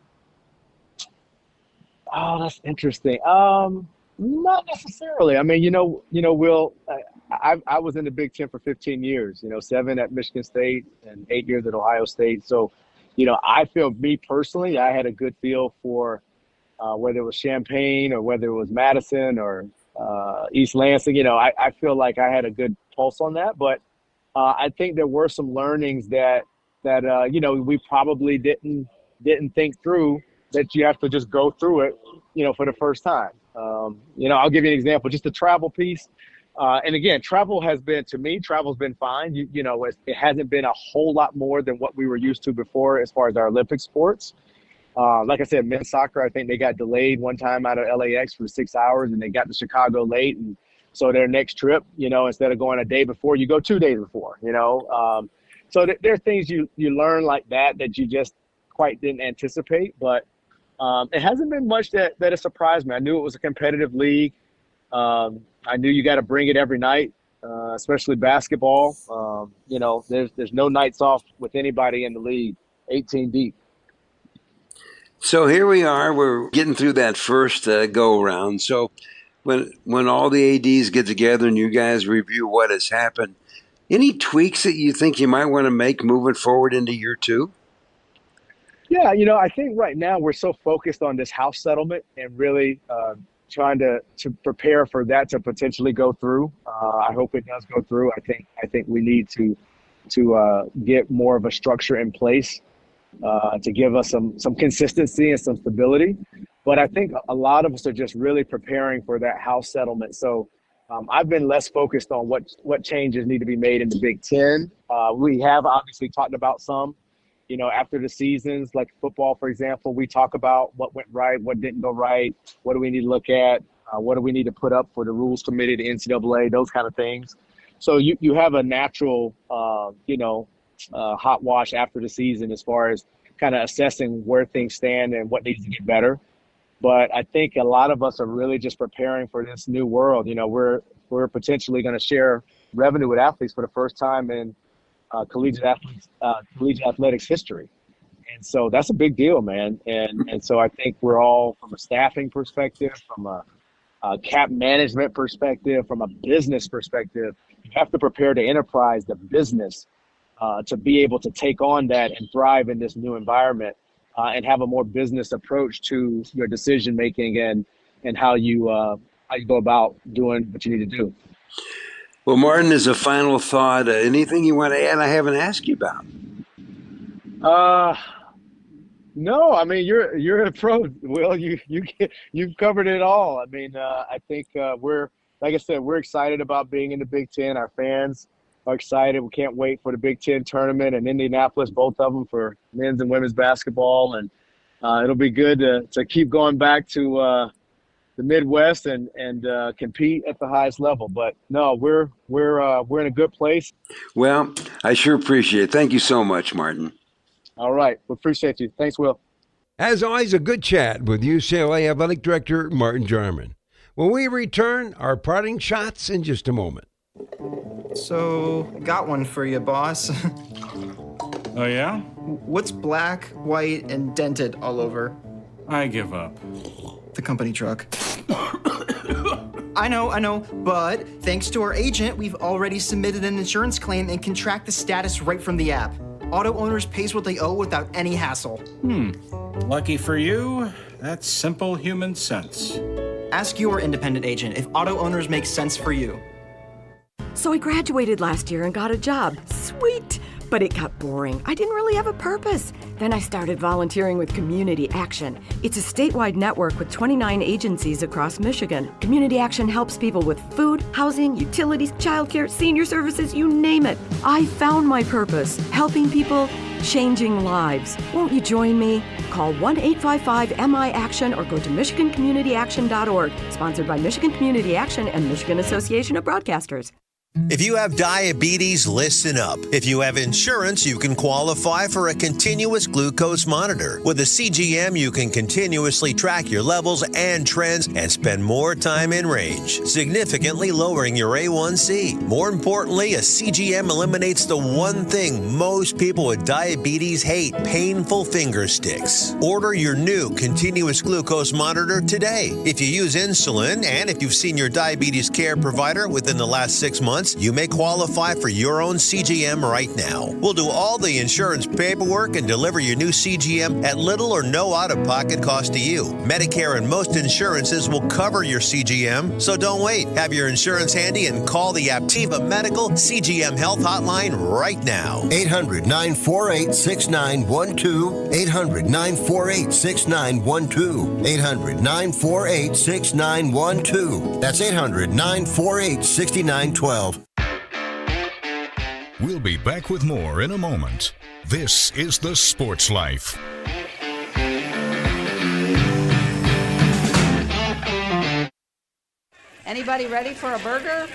that's interesting. Not necessarily. I mean, Will, I was in the Big Ten for 15 years, 7 at Michigan State and 8 years at Ohio State. So, I feel, me personally, I had a good feel for whether it was Champaign or whether it was Madison or East Lansing. I feel like I had a good pulse on that. But I think there were some learnings that we probably didn't think through, that you have to just go through it, for the first time. I'll give you an example, just the travel piece. And again, travel's been fine. It hasn't been a whole lot more than what we were used to before as far as our Olympic sports. Like I said, men's soccer, I think they got delayed one time out of LAX for 6 hours and they got to Chicago late. And so their next trip, instead of going a day before, you go 2 days before, So there are things you learn like that you just quite didn't anticipate. But it hasn't been much that has surprised me. I knew it was a competitive league. I knew you got to bring it every night, especially basketball. There's no nights off with anybody in the league, 18 deep. So here we are. We're getting through that first go-around. So when all the ADs get together and you guys review what has happened, any tweaks that you think you might want to make moving forward into year 2? Yeah, I think right now we're so focused on this house settlement and really trying to prepare for that to potentially go through. I hope it does go through. I think we need to get more of a structure in place to give us some consistency and some stability. But I think a lot of us are just really preparing for that house settlement. So I've been less focused on what changes need to be made in the Big Ten. We have obviously talked about some. After the seasons, like football, for example, we talk about what went right, what didn't go right, what do we need to look at, what do we need to put up for the rules committee, the NCAA, those kind of things. So you have a natural, hot wash after the season as far as kind of assessing where things stand and what needs to get better. But I think a lot of us are really just preparing for this new world. We're potentially going to share revenue with athletes for the first time in collegiate athletics history. And so that's a big deal, man. And so I think we're all, from a staffing perspective, from a cap management perspective, from a business perspective, you have to prepare the enterprise, the business, to be able to take on that and thrive in this new environment and have a more business approach to your decision making and how you go about doing what you need to do. Well, Martin, as a final thought, anything you want to add I haven't asked you about? No, I mean, you're a pro, Will. You've covered it all. I mean, I think we're excited about being in the Big Ten. Our fans are excited. We can't wait for the Big Ten tournament in Indianapolis, both of them, for men's and women's basketball. And it'll be good to keep going back to the Midwest and compete at the highest level. But no, we're in a good place. Well, I sure appreciate it. Thank you so much, Martin. All right. We appreciate you. Thanks, Will. As always, a good chat with UCLA Athletic Director Martin Jarmond. When we return, our parting shots in just a moment. So, got one for you, boss. Oh, yeah? What's black, white, and dented all over? I give up. The company truck. I know, but thanks to our agent, we've already submitted an insurance claim and can track the status right from the app. Auto owners pays what they owe without any hassle. Lucky for you, that's simple human sense. Ask your independent agent if auto owners make sense for you. So I graduated last year and got a job. Sweet! But it got boring. I didn't really have a purpose. Then I started volunteering with Community Action. It's a statewide network with 29 agencies across Michigan. Community Action helps people with food, housing, utilities, childcare, senior services, you name it. I found my purpose, helping people, changing lives. Won't you join me? Call 1-855-MI-ACTION or go to MichiganCommunityAction.org. Sponsored by Michigan Community Action and Michigan Association of Broadcasters. If you have diabetes, listen up. If you have insurance, you can qualify for a continuous glucose monitor. With a CGM, you can continuously track your levels and trends and spend more time in range, significantly lowering your A1C. More importantly, a CGM eliminates the one thing most people with diabetes hate: painful finger sticks. Order your new continuous glucose monitor today. If you use insulin and if you've seen your diabetes care provider within the last 6 months, you may qualify for your own CGM right now. We'll do all the insurance paperwork and deliver your new CGM at little or no out-of-pocket cost to you. Medicare and most insurances will cover your CGM, so don't wait. Have your insurance handy and call the Aptiva Medical CGM Health Hotline right now. 800-948-6912. 800-948-6912. 800-948-6912. That's 800-948-6912. We'll be back with more in a moment. This is The Sports Life. Anybody ready for a burger?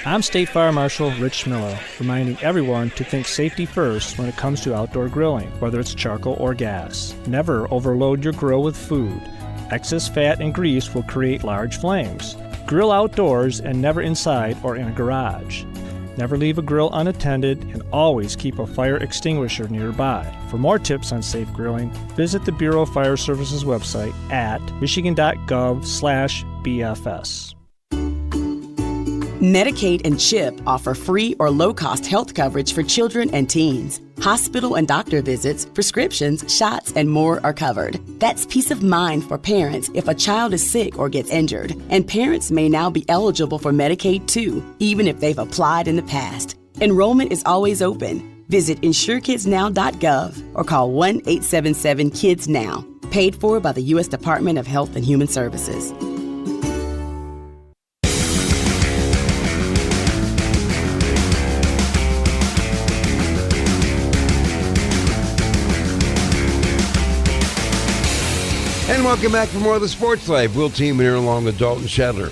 I'm State Fire Marshal Rich Miller, reminding everyone to think safety first when it comes to outdoor grilling, whether it's charcoal or gas. Never overload your grill with food. Excess fat and grease will create large flames. Grill outdoors and never inside or in a garage. Never leave a grill unattended and always keep a fire extinguisher nearby. For more tips on safe grilling, visit the Bureau of Fire Services website at michigan.gov/BFS. Medicaid and CHIP offer free or low-cost health coverage for children and teens. Hospital and doctor visits, prescriptions, shots, and more are covered. That's peace of mind for parents if a child is sick or gets injured. And parents may now be eligible for Medicaid too, even if they've applied in the past. Enrollment is always open. Visit InsureKidsNow.gov or call 1-877-KIDS-NOW. Paid for by the U.S. Department of Health and Human Services. And welcome back for more of the Sports Life. Will Team here along with Dalton Shetler.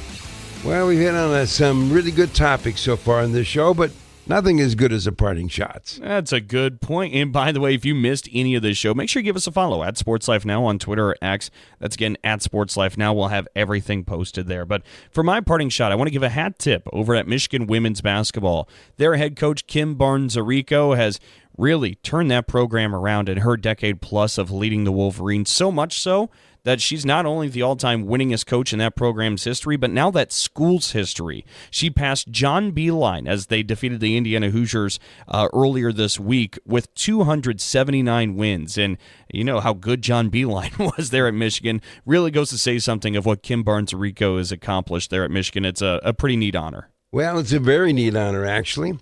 Well, we've hit on some really good topics so far in this show, but nothing as good as the parting shots. That's a good point. And by the way, if you missed any of this show, make sure you give us a follow at Sports Life Now on Twitter or X. That's again at Sports Life Now. We'll have everything posted there. But for my parting shot, I want to give a hat tip over at Michigan women's basketball. Their head coach, Kim Barnes-Arico, has really turned that program around in her decade plus of leading the Wolverines, so much so that she's not only the all-time winningest coach in that program's history, but now that school's history. She passed John Beilein as they defeated the Indiana Hoosiers earlier this week with 279 wins. And you know how good John Beilein was there at Michigan. Really goes to say something of what Kim Barnes-Arico has accomplished there at Michigan. It's a pretty neat honor. Well, it's a very neat honor, actually.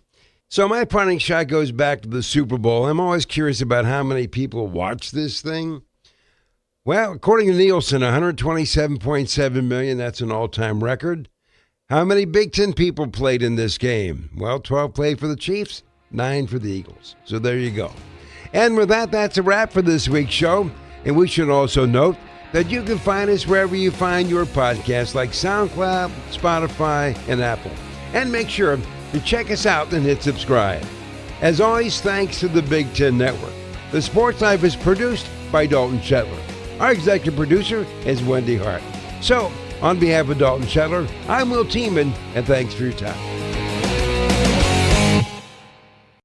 So my parting shot goes back to the Super Bowl. I'm always curious about how many people watch this thing. Well, according to Nielsen, 127.7 million, that's an all-time record. How many Big Ten people played in this game? Well, 12 played for the Chiefs, 9 for the Eagles. So there you go. And with that, that's a wrap for this week's show. And we should also note that you can find us wherever you find your podcasts, like SoundCloud, Spotify, and Apple. And make sure to check us out and hit subscribe. As always, thanks to the Big Ten Network. The Sports Life is produced by Dalton Shetler. Our executive producer is Wendy Hart. So, on behalf of Dalton Shetler, I'm Will Tiemann, and thanks for your time.